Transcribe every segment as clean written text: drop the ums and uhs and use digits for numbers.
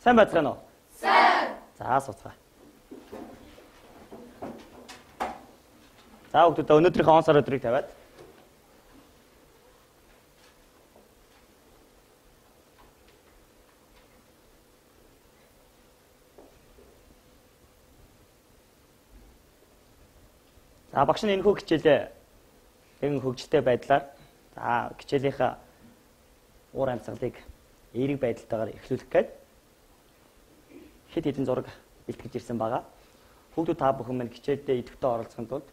Сайн байцгаана уу? Сайн. За суцгаа. За хүүхдүүд өнөөдрийнхөө он сар өдрийг тавиад. За багш нь энэхүү хичээлээ нэгэн хөгжилтэй байдлаар за хичээлийнхаа уур амьсгалыг эерэг байдалтайгаар эхлүүлэх гээд хэд хэдэн зураг бэлтгэж ирсэн байгаа. Хүүхдүүд та бүхэн маань хичээлдээ идэвхтэй оролцохын тулд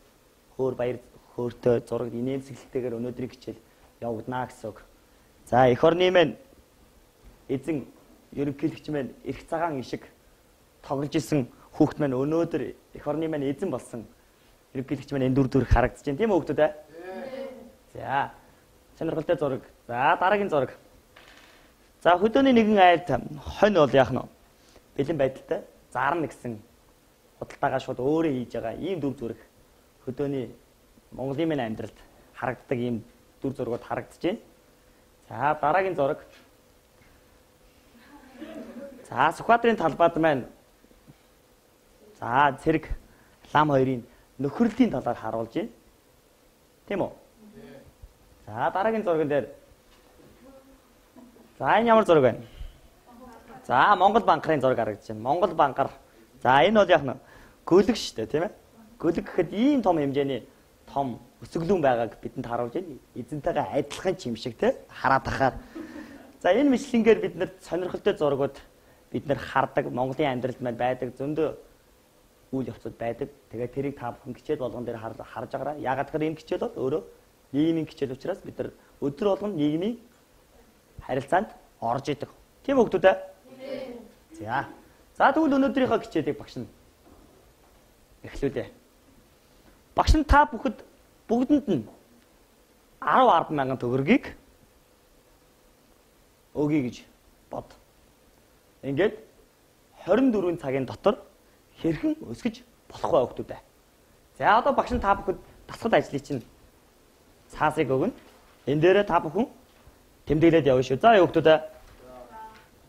хөөр баяр хөөртэй зураг инээмсэглэлтэйгээр өнөөдрийн хичээл явагдана гэсэн үг. За эх орны маань эзэн ерөнхийлөгч маань эрх цагаан ишиг тоглож исэн хүүхд маань өнөөдөр эх орны маань эзэн болсон ерөнхийлөгч маань энэ дүр харагдаж байна тийм үү хүүхдүүд? За сонирхолтой зураг. За дараагийн зураг. За хөдөөний нэгэн айлд хонь бол яах нь бэлэн байдалтай зарна гэсэн худалдаагаа шууд өөрөө хийж байгаа ийм дүр зураг хөдөөний Монголын минь амьдралд харагддаг ийм дүр зургууд харагдаж байна. За дараагийн зураг. За Сүхбаатарын талбайд маань за цэрэг лам хоёрын нөхрөлийн талаар харуулж байна. Тийм үү? За дараагийн зурган дээр. За энэ ямар зураг байна? За Монгол банкарын зураг харагдаж байна. Монгол банкар. За энэ бол яг нь гөлөг шүү дээ, тийм ээ? Гөлөг гэхэд ийм том хэмжээний том өсөглөн байгааг бидэнд харуулж байна. Эзэнтэйгээ адилхан юм шиг те хараад ахаар. За энэ мэтлэнгээр бид нар сонирхолтой зургууд бид нар хардаг. Монголын амьдралд маань байдаг зөндөө үйл явцууд байдаг. Тэгээд тэрийг та бүхэн хичээл болгон дээр харж байгаарай. Ягаад гэхээр энэ хичээл бол өөрөө нийгмийн хичээл учраас бид нар өдөр болгон нийгмийн харилцаанд орж идэг. Тийм үү хүүхдүүд? За. За тэгвэл өнөөдрийнхөө хичээлийг багш нь эхлүүлээ. Багш нь та бүхэд бүгдэнд нь 10 мянган төгрөгийг өгье гэж бод. Ингээд 24 цагийн дотор хэрхэн өсгөж болох вэ хүүхдүүд? За одоо багш нь та бүхэд дасгал ажлыг чинь цаасыг өгнө. Энэ дээрээ та бүхэн тэмдэглээд явна шүү. За хүүхдүүд.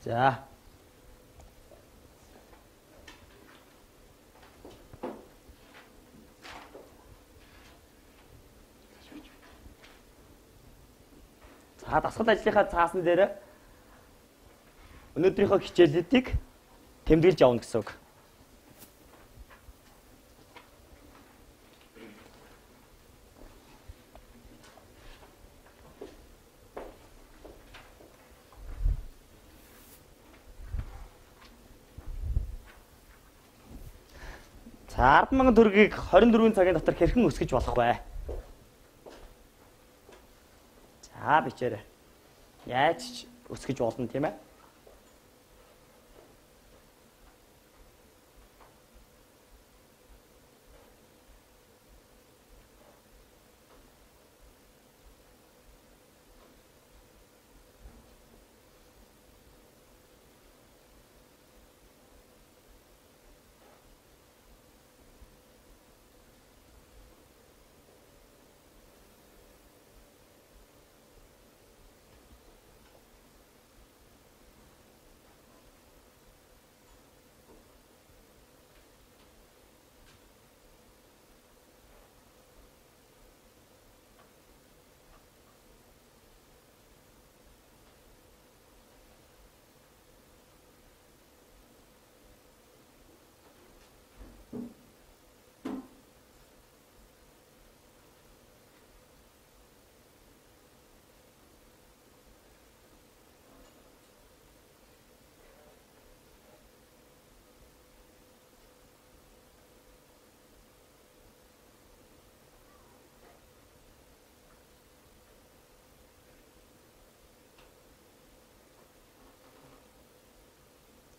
За. За дасгал ажлынхаа цаасан дээр өнөөдрийнхөө хичээлүүдийг тэмдэглэж явна гэсэн үг. За 10 мянган төгрөгийг 24 цагийн дотор хэрхэн өсгөж болох вэ? За бичээрэй. Яаж өсгөж болно тийм ээ?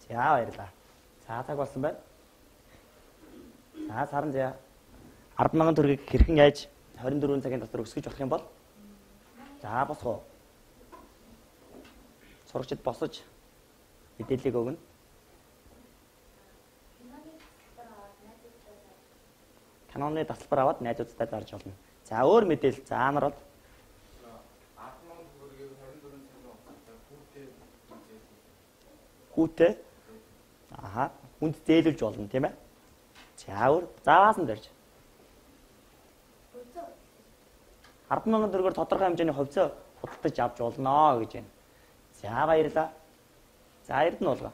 За баярлалаа. За цаг болсон байна. За саран зя 10 мянган төгрөгийг хэрхэн яаж 24 цагийн дотор өсгөж болох юм бол? За босгоо. Сурагчид босож мэдээллийг өгнө. Каноны тасалбар аваад найзуудтай зарж болно. За өөр мэдээлэл заамар бол хүүтэй Аха. Хүнд зээлүүлж болно тийм ээ. За өөр зааваас нь дөрж. 10,000 төгрөгөөр тодорхой хэмжээний хувьцаа худалдаж авч болно гэж байна. За баярлалаа. За эрд нь болгоо.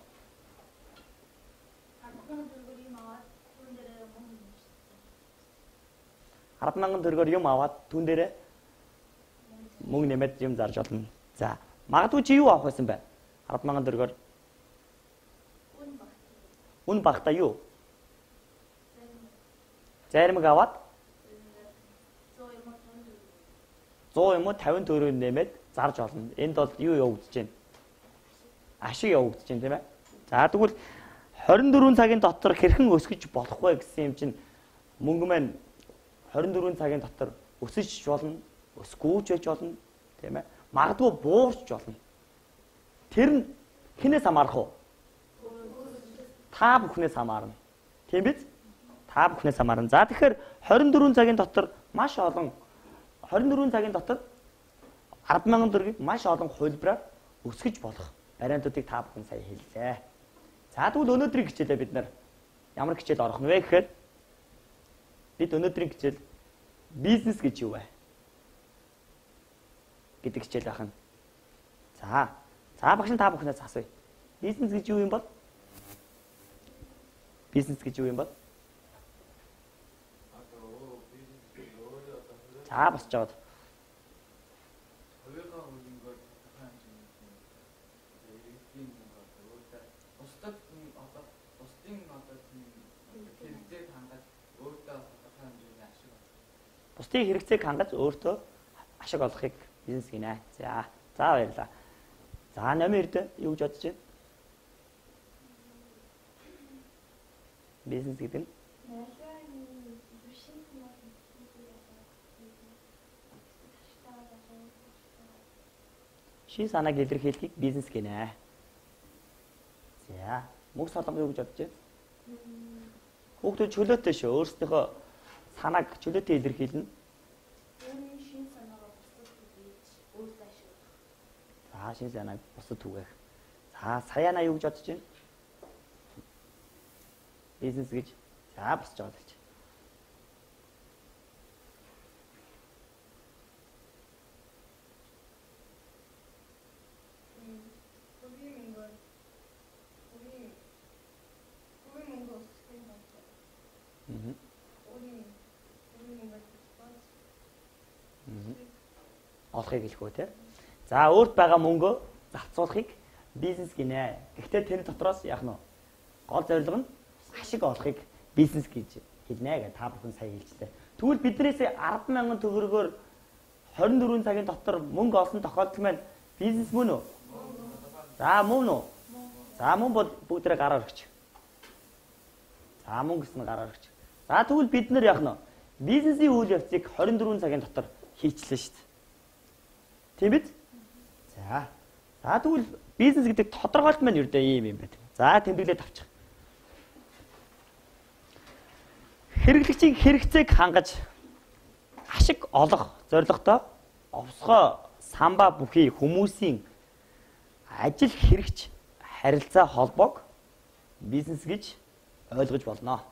10,000 төгрөгөөр юм аваад түн дээрээ мөнгө нэмээд юм зарж болно. За магадгүй чи юу авах байсан бэ? 10,000 төгрөгөөр үн багтаа юу? Заримг аваад 100 юм уу 50 төгрөг нэмээд зарж олно. Энд бол юу явагдаж байна? Ашиг явагдаж байна тийм ээ. За тэгвэл 24 цагийн дотор хэрхэн өсгөж болох вэ гэсэн юм чинь мөнгө маань 24 цагийн дотор өсөж болно, өсгөөж байж болно тийм ээ. Магадгүй буурч болно. Тэр нь хинээс хамаарах уу? Та бүхнээс хамаарна. Тийм биз? Та бүхнээс хамаарна. За тэгэхээр 24 цагийн дотор маш олон 24 цагийн дотор 10,000 төгрөгийг маш олон хувилбараар өсгөж болох вариантуудыг та бүхэн сая хэллээ. За тэгвэл өнөөдрийн хичээлээ бид нар ямар хичээл орох нь вэ гэхээр бид өнөөдрийн хичээл бизнес гэж юу вэ гэдэг хичээл байх нь. За багш та бүхнээс асууя. Бизнес гэж юу юм бол? Бизнес гэж юу юм бол? За босч жаад. Бусдын хэрэгцээг хангаж өөртөө ашиг олохыг бизнес гинэ. За баярлалаа. За номер 2 юу гэж бодож байна? Бизнес гэдэг нь шин санааг илэрхийлэхийг бизнес гинэ. За мөг солонгоо юу гэж бодож байна? Хүүхдүүд чөлөөтэй шүү. Өөрсдийнхөө санааг чөлөөтэй илэрхийлнэ. За шин санааг бусад түгээх. За саяана юу гэж бодож байна? Бизнес гэж. За босч байгаа гэж. Олохыг хэлэх үү те. За өөрт байгаа мөнгөө зарцуулахыг бизнес гинэ. Гэхдээ тэр дотроос яах нь гол зорилго нь ашиг олохыг бизнес гэж хэлнэ гэж та бүхэн сая хэлжлээ. Тэгвэл биднээс 10,000 төгрөгөөр 24 цагийн дотор мөнгө олсон тохиолдол маань бизнес мөн үү? За мөн үү? За мөн бол бүгдээ гараар өгч. За мөн гэсэн гараар өгч. За тэгвэл бид нар яах нь бизнесийн үйл явцыг 24 цагийн дотор хийчлээ шүү дээ. Тийм биз? За тэгвэл бизнес гэдэг тодорхойлт маань юу дээ юм байна. За тэмдэглээд авчих. Хэрэглэгчийн хэрэгцээг хангаж ашиг олох зорилготой овсгоо самбаа бүхий хүмүүсийн ажил хэрэгч харилцаа холбоог бизнес гэж ойлгож болно.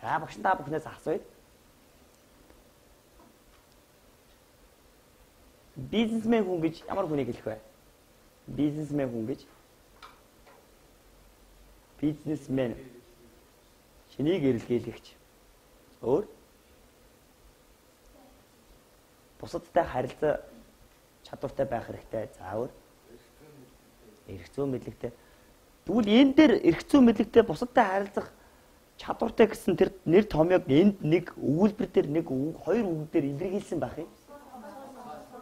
За багш та бүхнээс асууя. Бизнесмен хүн гэж ямар хүнийг хэлэх вэ? Бизнесмен хүн гэж. Бизнесмен. Шинийг эрэлхийлэгч. Өөр? бусадтай харилцаа чадвартай байх хэрэгтэй. За өөр эрх зүйн мэдлэгтэй. Тэгвэл энэ дээр эрх зүйн мэдлэгтэй бусадтай харилцах чадвартай гэсэн тэр нэр томьёог энд нэг өгүүлбэр дээр нэг хоёр үг дээр илэрхийлсэн байх юм.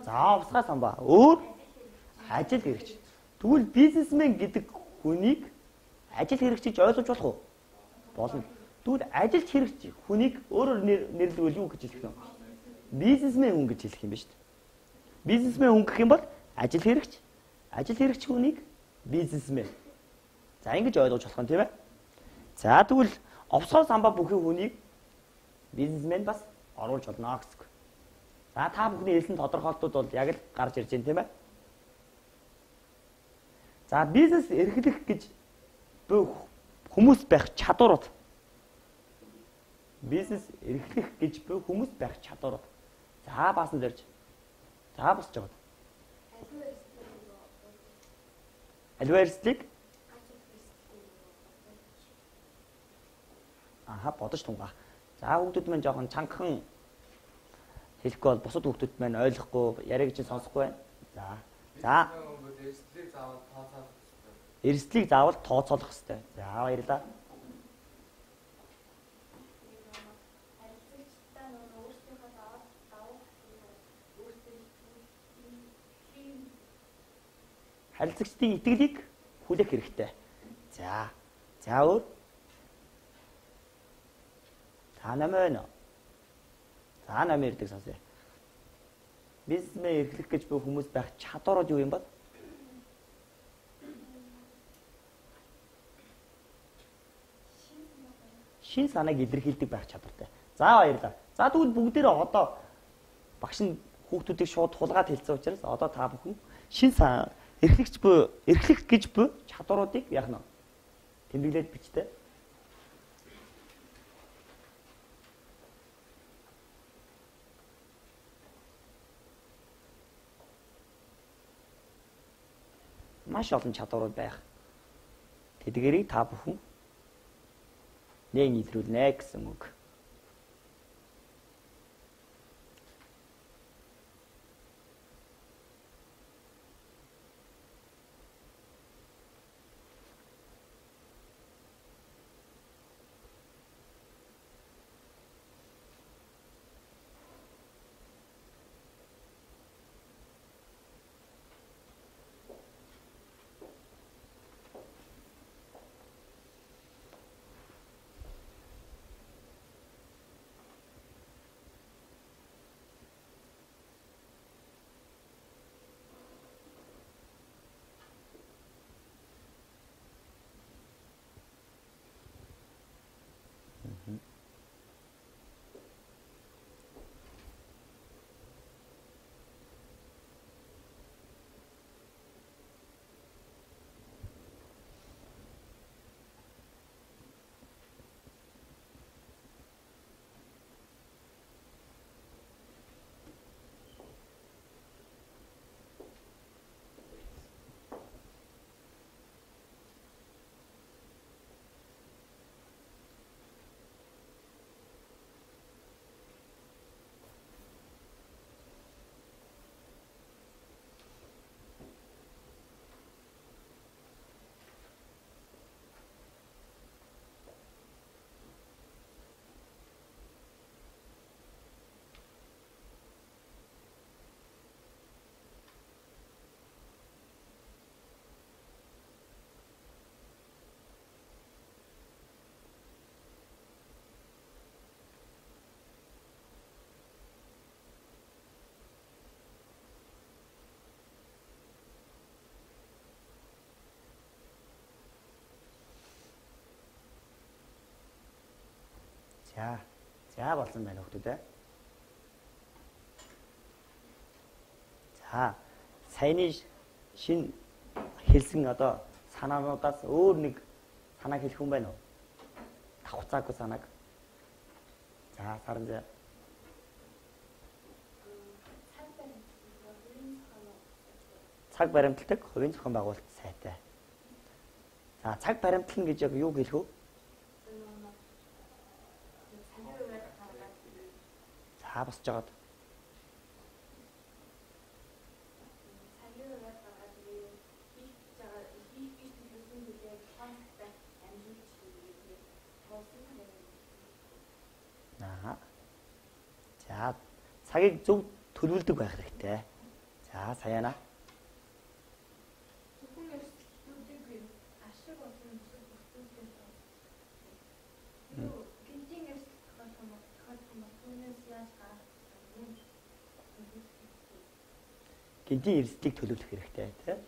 За усгай самбаа. Өөр ажил хэрэгч. Тэгвэл бизнесмен гэдэг хүнийг ажил хэрэгчиж ойлгож болох уу? Болно. Тэгвэл ажилч хэрэгч хүнийг өөрөөр нэрлэвэл юу гэж хэлэх вэ? Бизнесмен хүн гэж хэлэх юм ба шүү дээ. Бизнесмен хүн гэх юм бол ажил хэрэгч. Ажил хэрэгч хүнийг бизнесмен. За ингэж ойлгож болох юм тийм ээ. За тэгвэл овсгой самбаа бүхий хүнийг бизнесмен бас оруулж болно гэсэн үг. За та бүхний хэлсэн тодорхойлтууд бол яг л гарч ирж байна тийм ээ. За бизнес эрхлэх гэж хүмүүс байх чадварууд. Бизнес эрхлэх гэж хүмүүс байх чадварууд. За баасан дэрж. За босч байгаа. Аливаа эрсдлийг бодож тунгаа. За хүүхдүүд маань жоохон чангахан хэлэхгүй бол бусад хүүхдүүд маань ойлгохгүй, яриаг чинь сонсохгүй байна. За. Эрсдлийг заавал тооцоолох хэрэгтэй. За баярлалаа. Харилцагчдын итгэлийг хүлээх хэрэгтэй. За өөр. Та намайг. За намайг ирдэг сонсъё. Бизнесмен эрхлэх гэж бүх хүмүүс байх чадварууд юу юм бэ? Шин санааг илэрхийлдэг байх чадвартай. За баярлалаа. За тэгвэл бүгдээрээ одоо багш нь хүүхдүүдийг шууд хулгаад хэлсэн учраас одоо та бүхэн шин санаа эрхлэх гэж буй чадваруудыг яах нь тэмдэглээд бичтэй. Маш олон чадварууд байх. Тэдгээрийг та бүхэн нэг нийлрүүлнэ гэсэн үг. За болсон байна хүүхдүүд. За саяны шин хэлсэн одоо санаануудаас өөр нэг санааг хэлэх хүн байна уу? Давхцаагүй санааг. За саранзаа. Цаг баримталдаг хувийн зохион байгуулалт сайтай. За цаг баримтлан гэж яг юу хэлэх вэ? За босч жагаад. За цагийг зөв төлөвлөдөг байх хэрэгтэй. За саяана. Гинтийн эрсдлийг төлөвлөх хэрэгтэй тийм.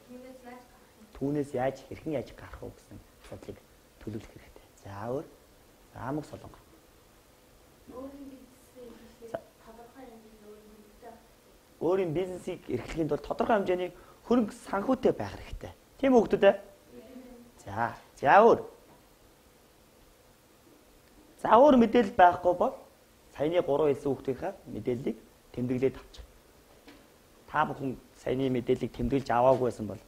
Түүнээс яаж хэрхэн яаж гарах вэ гэсэн асуудлыг төлөвлөх хэрэгтэй. За өөр мөх солонго. Өөрийн бизнесийг эрхлэхийн тулд тодорхой хэмжээний хөрөнгө санхүүтэй байх хэрэгтэй. Тийм үү хүүхдүүд? За өөр мэдээлэл байхгүй бол саяны 3 хэлсэн хүүхдийнхаа мэдээллийг тэмдэглээд авчих. Та бүхэн саяны мэдээллийг тэмдэглэж аваагүй байсан бол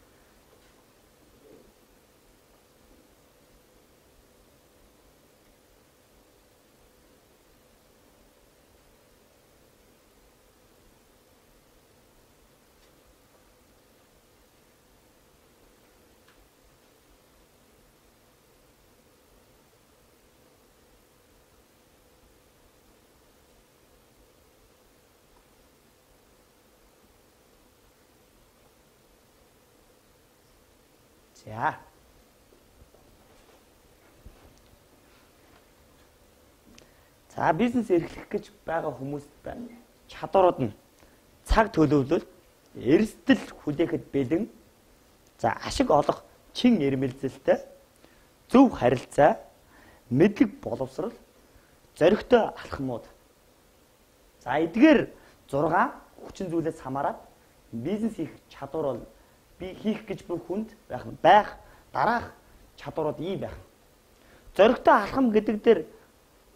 За бизнес эрхлэх гэж байгаа хүмүүст байна. Чадварууд нь цаг төлөвлөл, эрсдэл хүлээхэд бэлэн, за ашиг олох чин эрмэлзэлтэй, зөв харилцаа, мэдлэг боловсрал, зоригтой алхмууд. За эдгээр 6 хүчин зүйлээс хамаарат бизнес хийх чадвар бол би хийх гэж бүх хүнд байх дараах чадварууд ийм байх. Зоригтой алхам гэдэг дээр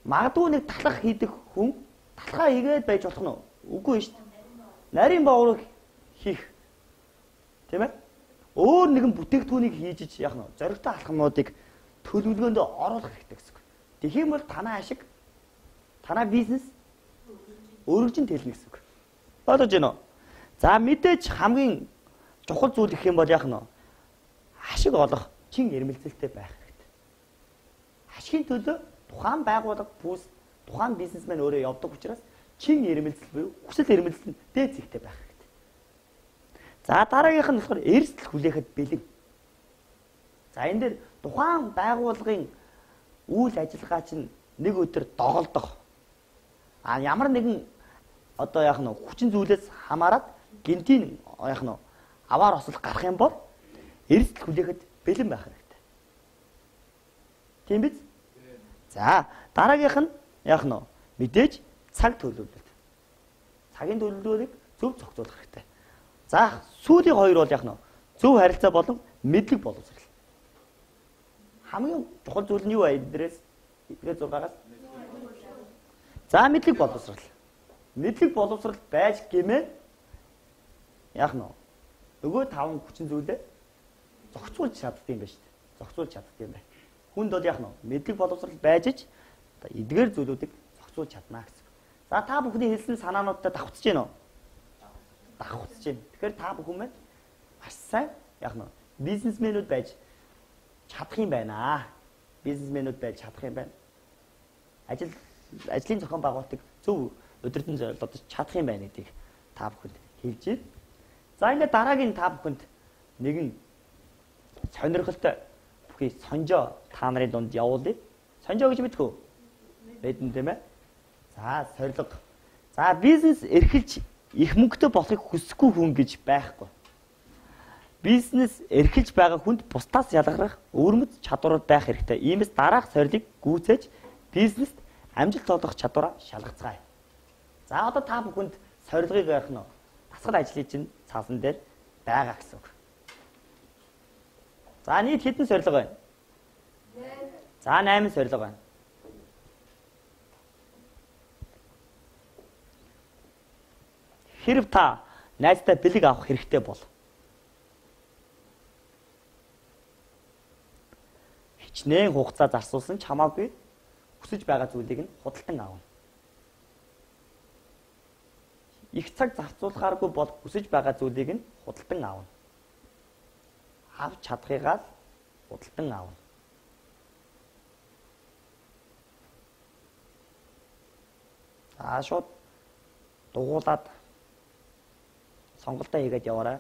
магадгүй нэг талах хийдэг хүн талхаа хийгээд байж болох нь үгүй шүү дээ. Нарийн боврыг хийх. Тийм ээ? Өөр нэгэн бүтээгдэхүүнийг хийж яах нь зоригтой алхмуудыг төлөвлөгөөнд оруулах хэрэгтэй гэсэн үг. Тэгэх юм бол танай ашиг, танай бизнес өргөжин тэлнэ гэсэн үг. Бодож байна уу? За мэдээж хамгийн чухал зүйл гэх юм бол яах нь ашиг олох чин эрмэлзэлтэй байх хэрэгтэй. Ашигын төлөө тухайн байгууллага бүс тухайн бизнесмен өөрөө явдаг учраас чин эрмэлзэл буюу хүсэл эрмэлзэл нь дээд зэгтэй байх хэрэгтэй. За дараагийнх нь болохоор эрсдэл хүлээхэд бэлэн. За энэ дээр тухайн байгууллагын үйл ажиллагаа чинь нэг өдөр доголдох. Ямар нэгэн одоо яах нь хүчин зүйлээс хамаарат гинтийн яах нь аваар осол гарах юм бол эрсдэл хүлээхэд бэлэн байх хэрэгтэй. Тийм биз? За дараагийнх нь яах нь мэдээж цаг төлөвлөлт. Цагийн төлөвлөлтийг зөв зохицуулах хэрэгтэй. За сүүлийн хоёр бол яах нь зөв харилцаа болон мэдлэг боловсрал. Хамгийн чухал зүйл нь юу вэ? Эднэрээс 6-аас. За мэдлэг боловсрал. Мэдлэг боловсрал байж гэмээр яах нь нөгөө 5 хүчин зүйлээ зохицуулж чаддаг юм байна шүү дээ. Зохицуулж чаддаг юм байна. Хүнд бол яах нь мэдлэг боловсрал байж ч эдгээр зүйлүүдийг зохицуулж чадна гэсэн. За та бүхний хэлсэн санаануудтай давхцаж байна уу? Давхцаж байна. Тэгэхээр та бүхэн маань маш сайн яах нь бизнесмэнүүд байж чадах юм байна. Бизнесмэнүүд байж чадах юм байна. Ажлын зохион байгуулалтыг зөв удирдан зорилгодож чадах юм байна гэдгийг та бүхэнд хэлж байна. За ингээд дараагийн та бүхэнд нэгэн сонирхолтой бүхий сонжоо та нарын дунд явуулъя. Сонжоо гэж мэдэх үү? Мэдэн тийм ээ. За сорилго. За бизнес эрхэлж их мөнгөтэй болохыг хүсэхгүй хүн гэж байхгүй. Бизнес эрхэлж байгаа хүнд бусдаас ялгарах өвөрмөц чадварууд байх хэрэгтэй. Иймээс дараах сорилыг гүйцээж бизнест амжилт олох чадвараа шалгацгаая. За одоо та бүхэнд сорилгыг яах нь дасгал ажлын чинь цаасан дээр байгаа гэсэн үг. За нийт хэдэн сорилго байна? 8. За 8 сорилго байна. Хэрв та найзтай бэлэг авах хэрэгтэй бол хичнээн хугацаа зарцуулсан ч хамаагүй хүсэж байгаа зүйлийг нь худалдан авна. Их цаг зарцуулахааргүй бол хүсэж байгаа зүйлийг нь худалдан авна. Авч чадахыгаа л худалдан авна. За шууд дугуулад сонголтоо хийгээд яваарай.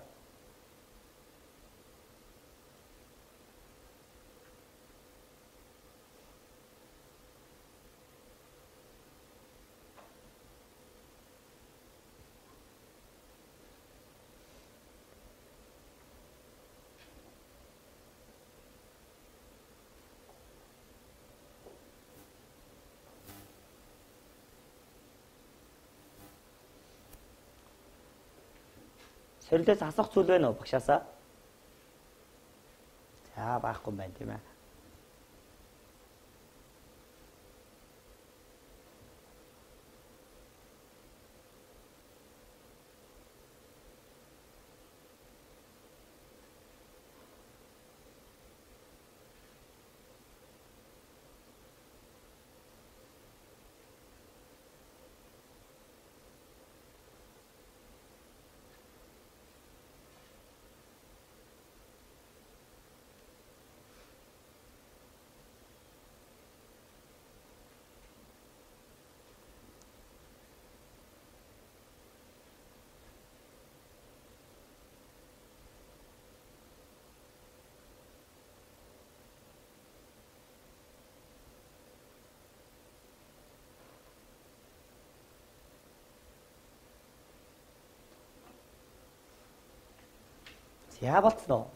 Сорилоос асах зүйл байна уу багшаасаа? За байхгүй байна тийм ээ. Яа болцлоо?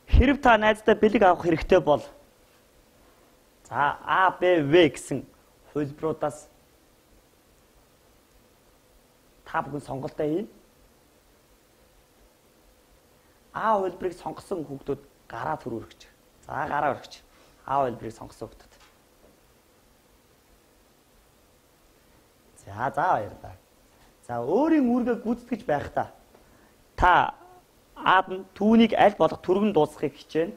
Хэрв та найздаа бэлэг авах хэрэгтэй бол за А, Б, В гэсэн хувилбаруудаас та бүхэн сонголтоо хийн. А хувилбарыг сонгосон хүүхдүүд гараа төрүүлж. За гараа өргөч. А хувилбарыг сонгосон хүүхдүүд. За баярлалаа. За өөрийн үүргээ гүйцэтгэж байхдаа та Аад нь түүнийг аль болох түргэн дуусгахыг хичээнэ.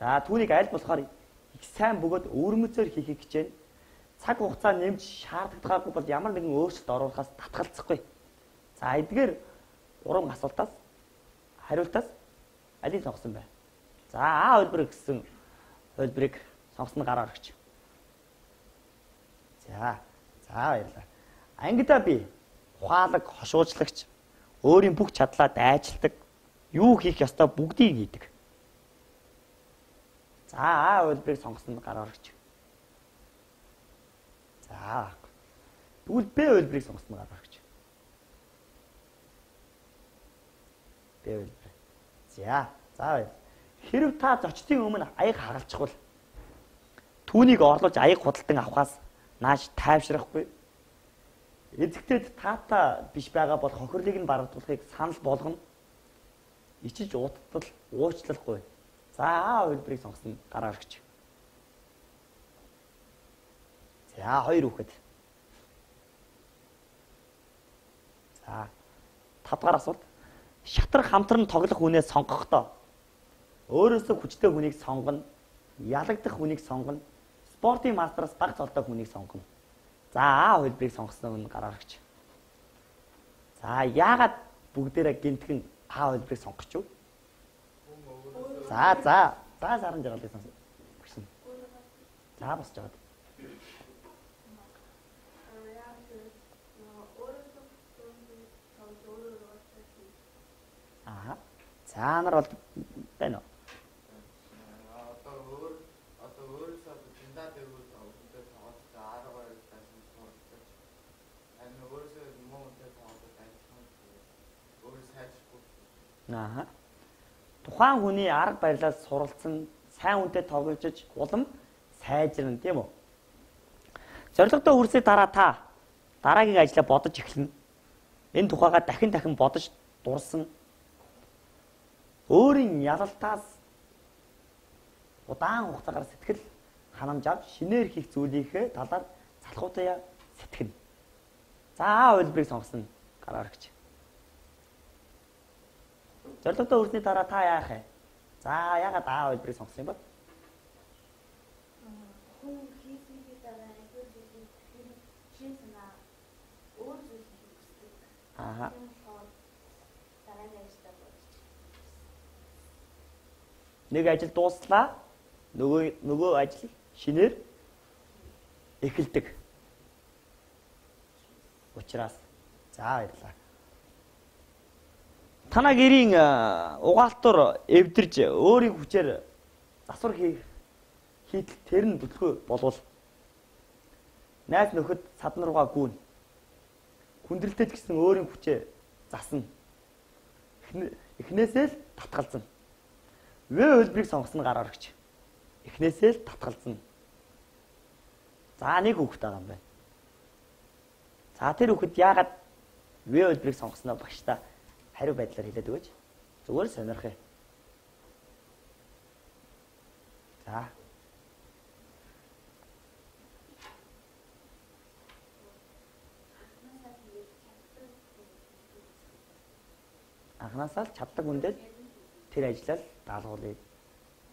За түүнийг аль болохоор их сайн бөгөөд өөрмөцөөр хийхийг хичээнэ. Цаг хугацаа нэмж шаардлагагүй бол ямар нэгэн өөрчлөлт оруулахаас татгалзахгүй. За эдгээр 3 асуултаас хариултаас алийг сонгосон бай. За А хувилбар гэсэн хувилбарыг сонгосон гараа өргөч. За баярлалаа. Ангидаа би ухаалаг, хошуужлагч, өөрийн бүх чадлаа дайжилдаг, юу хийх ёстой бүгдийг хийдэг. За А хувилбарыг сонгосон гараа өргөч. За. Тэгвэл Б хувилбарыг сонгосон гараа өргөч. Б хувилбар. За баяр. Хэрв та зочдын өмнө аяг хагалчихвал түүнийг орлуулж аяг худалдан авахаас нааш тайвшрахгүй. Эзэгтэйд таата биш байгаа бол хохирлыг нь бардуулахыг санал болгоно. Ичиж ууттал уучлахгүй. За А хувилбарыг сонгосон гараа өргөч. За 2 хүүхэд. За 5 дахь асуулт. Шатрах хамтран тоглох хүнээ сонгохдоо өөрөөсөө хүчтэй хүнийг сонгоно, ялагдах хүнийг сонгоно, спортын мастераас баг цолтой хүнийг сонгоно. За А хувилбарыг сонгосон нь гараа өргөч. За яагаад бүгдээрээ гинтгэн А хувилбарыг сонгох ч вэ? За сарын жаргалыг сонсон. За босч жаад. За нар бол байна уу? Одоо өөрөөсөө тандаа дэвгүй тавтай тоглож арга барил тасч тоглож. Энэ өөрөөсөө муу үнтэй тоглож ажиллах өөрөө сайжрахгүй. Тухайн хүний арга барилаас суралцсан, сайн үнтэй тоглож улам сайжирна тийм үү? Зорилготой хүрсний дараа та дараагийн ажлаа бодож эхэлнэ. Энэ тухайга дахин бодож дурсан. Өөрийн ялалтаас удаан хугацаагаар сэтгэл ханамж авч шинээр хийх зүйлийнхээ талаар залхуутаа сэтгэнэ. За А хувилбарыг сонгосон гараа өргөч. Зорилготой хүрсний дараа та яах вэ? За ягаад А хувилбарыг сонгосон юм бэ? Хүн хийсний дараа шин санаа өөр зүйл хийх хэрэгтэй. Нэг ажил дууслаа. Нөгөө ажил шинээр эхэлдэг. Учраас за баярлалаа. Танаа гэрийн угаалтур эвдэрж өөрийн хүчээр засвар хийтэл тэр нь бүтлгүй болвол найз нөхөд садан руугаа гүүн. Хүндрэлтэд гэсэн өөрийн хүчээ засна. Эхнээсээ л татгалзна. Вэ хөлбөрийг сонгосон гар орогч. Эхнээсээ л татгалзна. За нэг хүүхэд байгаа юм байна. За тэр хүүхэд яагаад вэ хөлбөрийг сонгосноо багштай хариу байдлаар хэлээд өгөөч. Зүгээр сонирхъя. За. Анхнаасаа л чаддаг хүндээ тэр ажиллал даалгуулъя.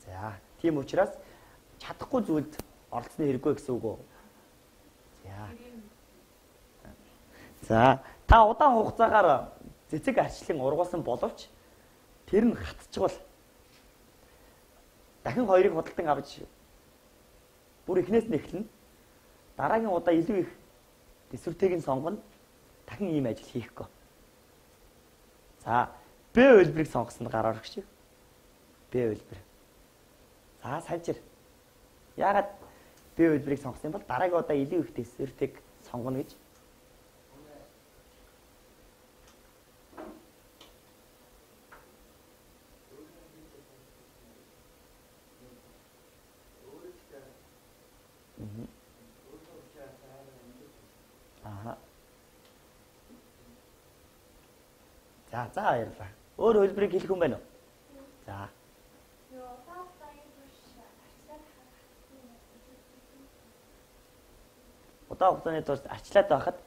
За, тийм учраас чадахгүй зүйлд оролцсны хэрэггүй гэсэн үг үү? За, та удаан хугацаагаар цэцэг арчлан ургуулсан боловч тэр нь хатчихвал дахин хоёрыг худалдан авч бүр эхнээс нь эхэлнэ. Дараагийн удаа илүү их төсвөртэйг нь сонгоно. Дахин ийм ажил хийхгүй. За, Б хөлбөрийг сонгосон гар орогч. Б хөлбөр. За, сайжир. Яагаад Б хөлбөрийг сонгосон бол дараагийн удаа илүү их төсвөртэйг сонгоно гэж. За баярлалаа. Өөр хөлбөрийг хэлэх юм байна уу? За. Удаа хугацааны турш арчлаад байхад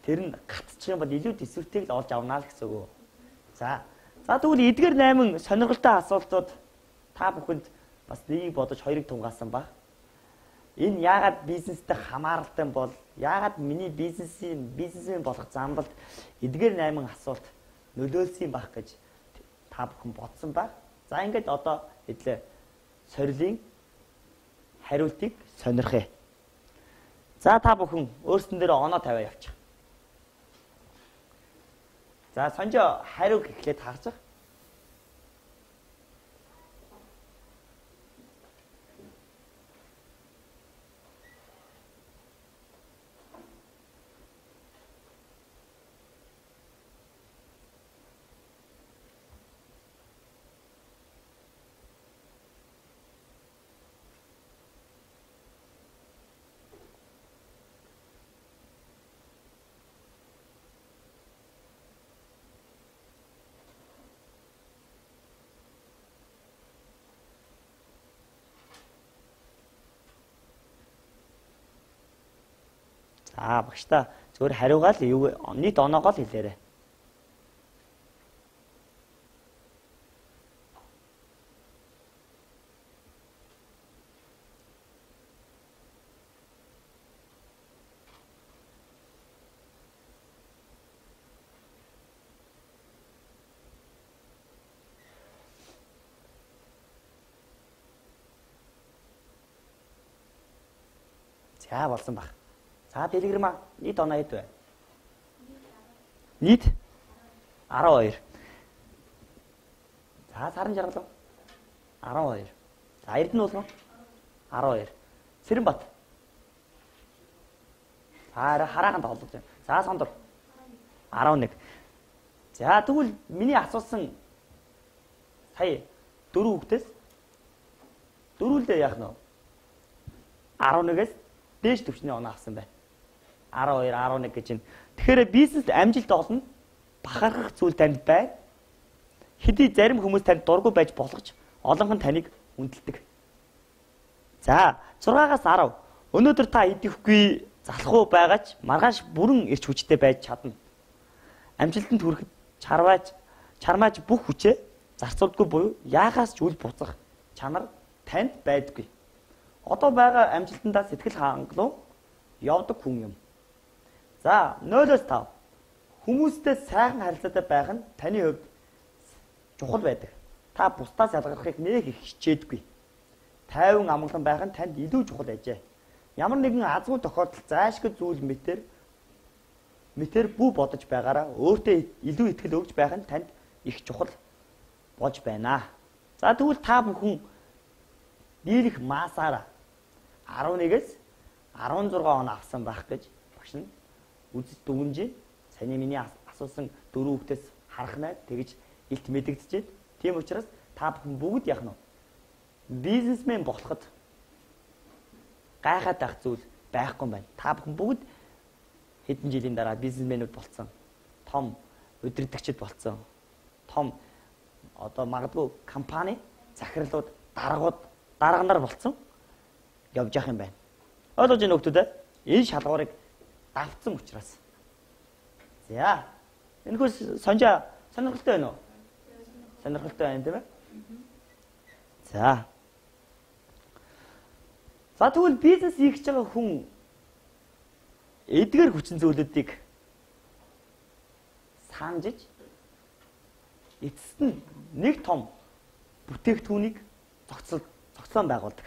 тэр нь гатчих юм бол илүү төсвөртэйг л олж авнаа л гэсэн үг. За. За тэгвэл эдгээр 8 сонирхолтой асуултууд та бүхэнд бас нэгийг бодож хоёрыг тунгаасан ба. Энэ яагаад бизнестэй хамааралтай бол яагаад миний бизнесмен болох замбалд эдгээр 8 асуулт нөлөөлсөн байх гэж та бүхэн бодсон ба. За ингээд одоо хэдлээ сорилын хариултыг сонирхъя. За та бүхэн өөрсдөн дээр оноо тавиа явчих. За сонжоо хариу гэхлээр харж байгаа. Багштай зөвхөн хариугаа л юу нийт оноогоо л хэлээрэй. За болсон баг. За Пилигрима нийт оноо хэд вэ? Нийт 12. За Саран жаргал 12. За Эрдэнэ уулын 12. Сэрэнбат. За хараахан тоглож байна. За Сондор 11. За тэгвэл миний асуусан сая 4 хүүхдээс дөрүүлдээ яах нь вэ? 11-ээс дээш төвчний оноо авсан байна. 12, 11 гэж байна. Тэгэхээр бизнест амжилт олно. Бахархах зүйл танд байна. Хэдий зарим хүмүүс танд дургүй байж болгож олонх нь таныг хүндэлдэг. За 6-аас 10. Өнөөдөр та идэвхгүй залхуу байгаач маргааш бүрэн ирч хүчтэй байж чадна. Амжилтанд хүрэхэд чармааж бүх хүчээ зарцуулдаггүй буюу яахаас ч үл буцах чанар танд байдаггүй. Одоо байгаа амжилтандаа сэтгэл хангалуун явдаг хүн юм. За 0-5. Хүмүүстэй сайхан харилцаатай байх нь таны хувьд чухал байдаг. Та бусдаас ялгархыг нэг их хичээдгүй. 50 амгалан байх нь танд илүү чухал ажээ. Ямар нэгэн азгүй тохиолдолд зайлшгүй зүйл мэтэр бүү бодож байгаараа өөртөө илүү ихтгэл өгж байх нь танд их чухал болж байна. За тэгвэл та бүхэн дийлэх маасаараа 11-ээс 16 он авсан байх гэж багш нь үзэж дүгнэж, саний миний асуусан 4 хүүхдээс харахнаа тэгж илт мэдэгдэж байна. Тийм учраас та бүхэн бүгд яах нь бизнесмен болоход гайхаад байх зүйл байхгүй юм байна. Та бүхэн бүгд хэдэн жилийн дараа бизнесменүүд болцсон. Том удирдагчид болцсон. Том одоо магадгүй компани захирлууд, дарганаар болцсон явж явах юм байна. Ойлгож байна хүмүүс үү? Энэ шалгуурыг давтсан учраас. За. Энэ хөөс сонирхолтой байна уу? Сонирхолтой байна тийм ээ? За. За тэгвэл бизнес хийж байгаа хүн эдгээр хүчин зүйлүүдийг санджиж эцэст нь нэг том бүтээгдэхүүнийг зохицон байгуулдаг.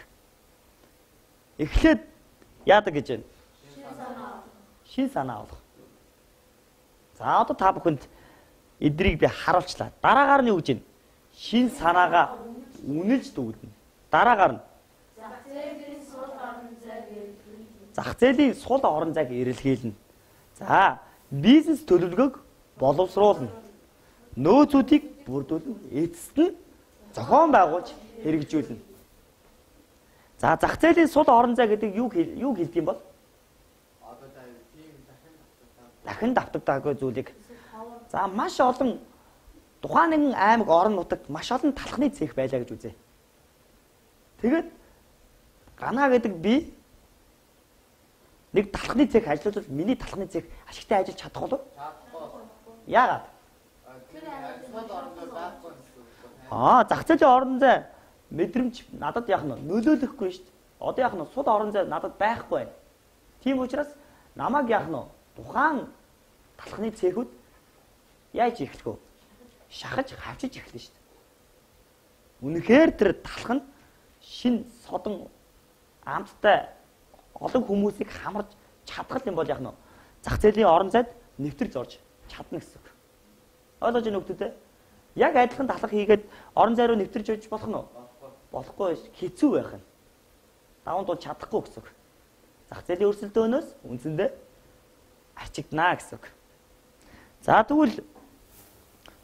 Эхлээд яадаг гэж байна? Шин санаа авах. За одоо та бүхэнд эдрийг би харуулчлаа. Дараагаар нь юу гэж байна? Шин санаагаа үнэлж дүүрнэ. Дараагаар нь зах зээлийн сул орон зайг эрэлхийлнэ. За, бизнес төлөвлөгөөг боловсруулна. Нөөцүүдийг бүрдүүлнэ. Эцэст нь зохион байгуулж хэрэгжүүлнэ. За, зах зээлийн сул орон зай гэдэг юу хэлдэг юм бол? Одоо тийм дахин давтагдаагүй зүйлийг. За, маш олон тухайн нэгэн аймаг орон нутагт маш олон талхны цех байлаа гэж үзье. Тэгээд ганаа гэдэг би нэг талхны цех ажиллавал миний талхны цех ашигтай ажиллаж чадах болов? Яагаад? Зах зээлийн орон зай мэдрэмж надад яах нь нөлөөлөхгүй шүү дээ. Одоо яах нь сул орон зай надад байхгүй байна. Тийм учраас намайг яах нь тухайн талхны цехүүд яаж эхлэх вэ? Шахаж хавчиж эхэлнэ шүү дээ. Үнэхээр тэр талх нь шин содон амттай олон хүмүүсийг хамарч чадгал юм бол яах нь зах зээлийн орон зайд нэвтэрч орж чадна гэсэн үг. Ойлгож байна уу гэдэг? Яг адилхан талх хийгээд орон зай руу нэвтэрч орж болох нь болохгүй хэцүү байх нь. Даван тул чадахгүй гэсэн үг. Зах зээлийн өрсөлдөөнөөс үндсэндээ арчигдана гэсэн үг. За тэгвэл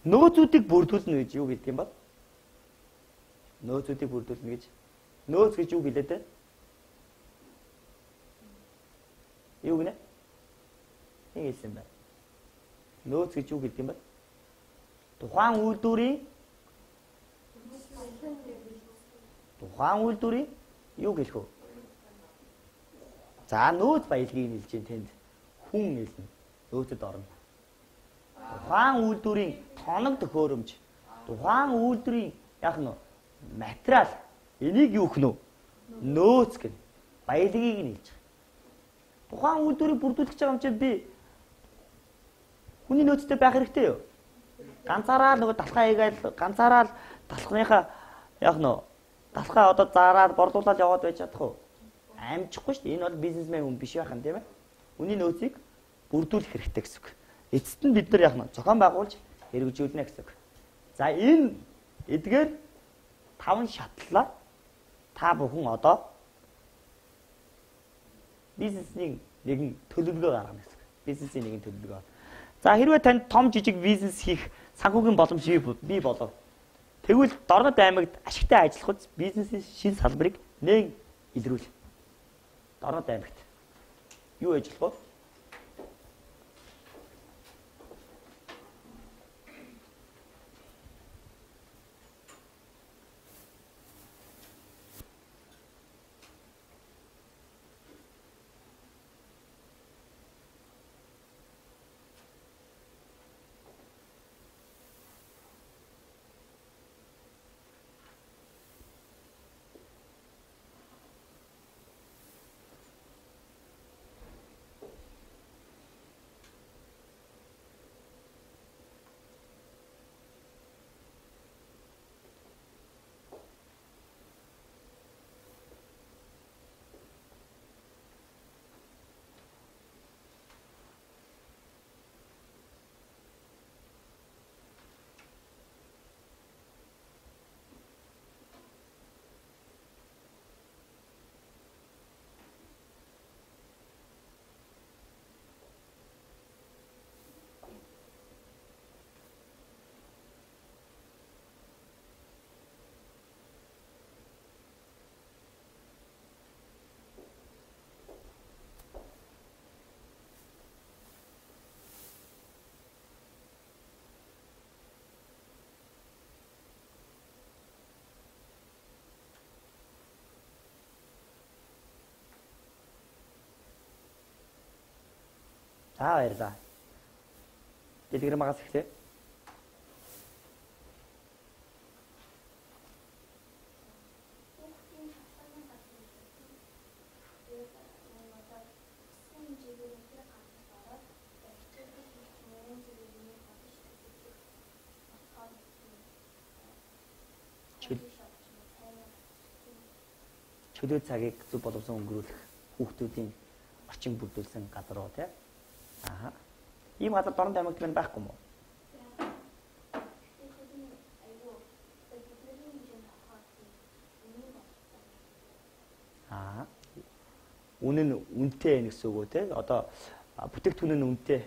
нөөцүүдийг бүрдүүлнэ гэж юу гэдэг юм бол? Нөөцүүдийг бүрдүүлнэ гэж. Нөөц гэж юу хэлээд вэ? Юу гэнэ? Хин хэлсэн байна. Нөөц гэж юу гэдэг юм бэ? Тухайн үйлдвэрийн юу гэлэх вэ? За нөөц баялагийг хэлж дээ тэнд. Хүн хэлнэ. Нөөцөд орно. Тухайн үйлдвэрийн тоног төхөөрөмж, тухайн үйлдвэрийн яах нь материал энийг юу гэх нь нөөц гэнэ. Баялагийг нь хэлж байгаа. Тухайн үйлдвэрийг бүрдүүлэх байгаа юм чинь би хүний нөөцтэй байх хэрэгтэй юу? Ганцаараа нөгөө талхаа хийгээл ганцаараа талхныхаа яах нь талхаа одоо зараад борлуулаад яваад байж чадах уу? Амжихгүй шүү дээ. Энэ бол бизнесмен хүн биш байх юм тийм ээ. Хүний нөөцийг бүрдүүлэх хэрэгтэй гэсэн үг. Эцэст нь бид нар яах нь зохион байгуулж хэрэгжүүлнэ гэсэн үг. За энэ эдгээр 5 шатлалаар та бүхэн одоо бизнесийн нэгэн төлөвлөгөө гаргана гэсэн. Бизнесийн нэгэн төлөвлөгөө. За хэрвээ танд том жижиг бизнес хийх санхүүгийн боломж бий болов. Тэгвэл Дорнод аймагт ашигтай ажиллах үз бизнесийн шин салбарыг нэг илрүүл. Дорнод аймагт юу ажиллах вэ? За баярлалаа. Дэлгэрмагаас эхлэе. Чөлөө цагийг зөв боловсон өнгөрүүлэх хүүхдүүдийн орчин бүрдүүлсэн газар уу тий? Аа. Ийм газар Дорнод аймагт мань байхгүй юм уу? Аа. Үнэн нь үнэтэй гэсэн үг үү тий? Одоо бүтээгдэхүүн нь үнэтэй.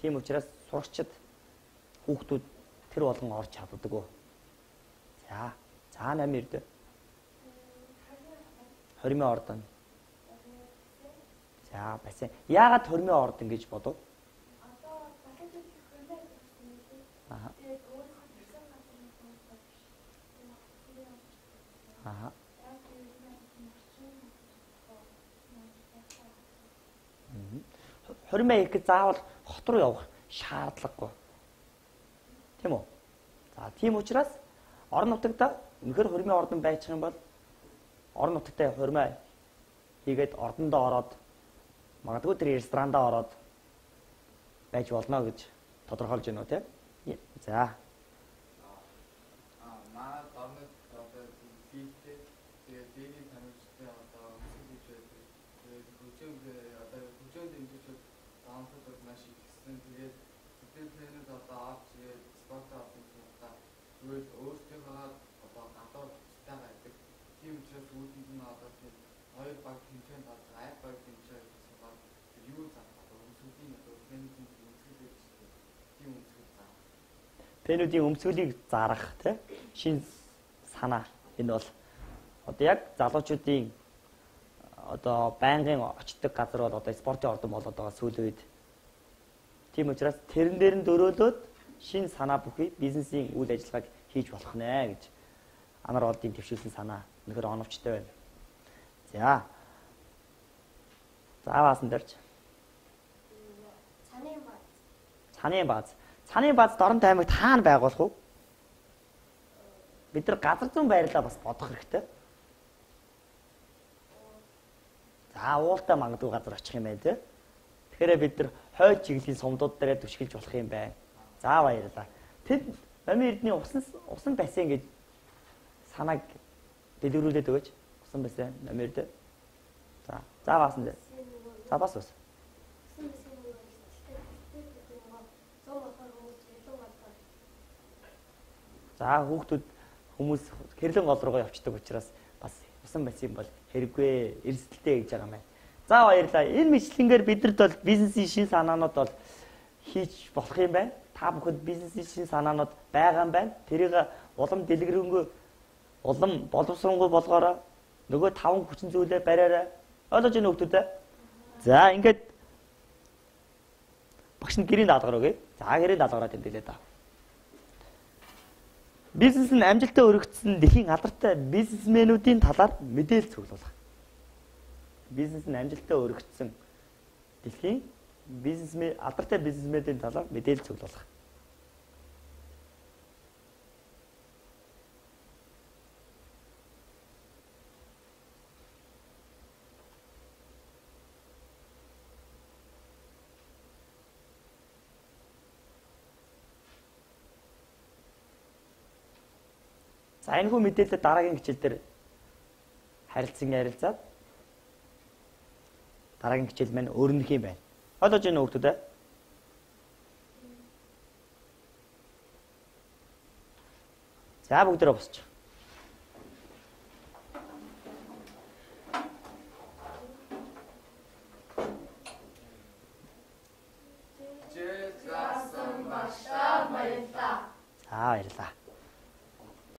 Тийм учраас сурагчид хүүхдүүд тэр болгон орж чаддаг уу? За. За 8 ирдэ. Хормын ордон. За бассейн. Яагаад хормын ордон гэж бодов? Аа. Аа. Хормын их заавал хот руу явах шаардлагагүй. Тийм үү? За тийм учраас орон нутагта үнэхээр хормын ордон байчих юм бол орон нутагтай хурмаа хийгээд ордондоо ороод магадгүй тэр ресторандаа ороод байж болно гэж тодорхойлж байна уу тий? За. Манай Дорнод одоо хийхдээ тэгээд дээрийн тамирчтай одоо өсөж байдаг. Тэгээд хөжөөнд дэмжиж таамаглалууд маш их гэсэн. Тэгээд тэднийд одоо авч тэгээд спортоор авсан юмудаа зүгээр өөрсдийнхөө одоо гадаад цэцтэй байдаг. Тийм учраас үүдэнд нь одоо тийм хоёр баг тэмцээнд болж байгаа. Айд баг тэмцээн гэсэн бол юу заах одоо өмсгөлийн одоо фэнүүдийн өмсгөл гэж тийм өмсгөл заах. Фэнүүдийн өмсгөлийг зарах тий? Шинэ санаа. Энэ бол одоо яг залуучуудын одоо байнгын очдог газар бол одоо спортын ордон болоод байгаа сүүлийн үед. Тийм учраас тэрэн дээр нь дөрөөлөөд шинэ санаа бүхий бизнесийн үйл ажиллагааг хийж болох нэ гэж анар олдын төвшүүлсэн санаа өнөхөр оновчтой байна. За. Зааваасан дэрч. Цанын бааз. Цанын бааз Дорнод аймагт хаана байгуулах вэ? Бид нар газар зүйн байрлалаа бас бодох хэрэгтэй. За уултаа магадгүй газар очих юм байна тий. Тэгэхээр бид нар хойд чиглэлийн сумдууд дээр түшгэлж болох юм байна. За баярлалаа. Тэд Номын Эрдэнэ усан бассейн гэж санааг дэлгэрүүлээд өгөөч. Усан бассейн Номын Эрдэнэ. За зааваасан дээ. За бас ус. За хүмүүс хэрлэн гол руугаа явцдаг учраас бас усан бассейн бол хэрэггүй эрсдэлтэй гэж байгаа юм байна. За баярлалаа. Энэ мэдлэнгээр бидэрт бол бизнесийн шин санаанууд бол хийж болох юм байна. Та бүхэнд бизнесийн шин санаанууд байгаа юм байна. Тэрийг улам дэлгэрэнгүй, улам боловсронгуй болгоорой. Нөгөө 5 хүчин зүйлээ бариарай. Ойлгож байна уу хүмүүстээ? За ингээд багш нь гэрийн даалгавар өгье. За гэрийн даалгавраа тэмдэглээ даа. Бизнес нь амжилттай өргөцсөн дэлхийн алдартай бизнесмэнүүдийн талаар мэдээлэл цуглуулах. Бизнес нь амжилттай өргөцсөн дэлхийн алдартай бизнесмэнүүдийн талаар мэдээлэл цуглуулах. За энэ хүү мэдээлэлд дараагийн хичээл дээр харилцан ярилцаад дараагийн хичээл маань өөрнөх юм байна. Ойлгож байна уу хүмүүстээ? За бүгдээрээ босч.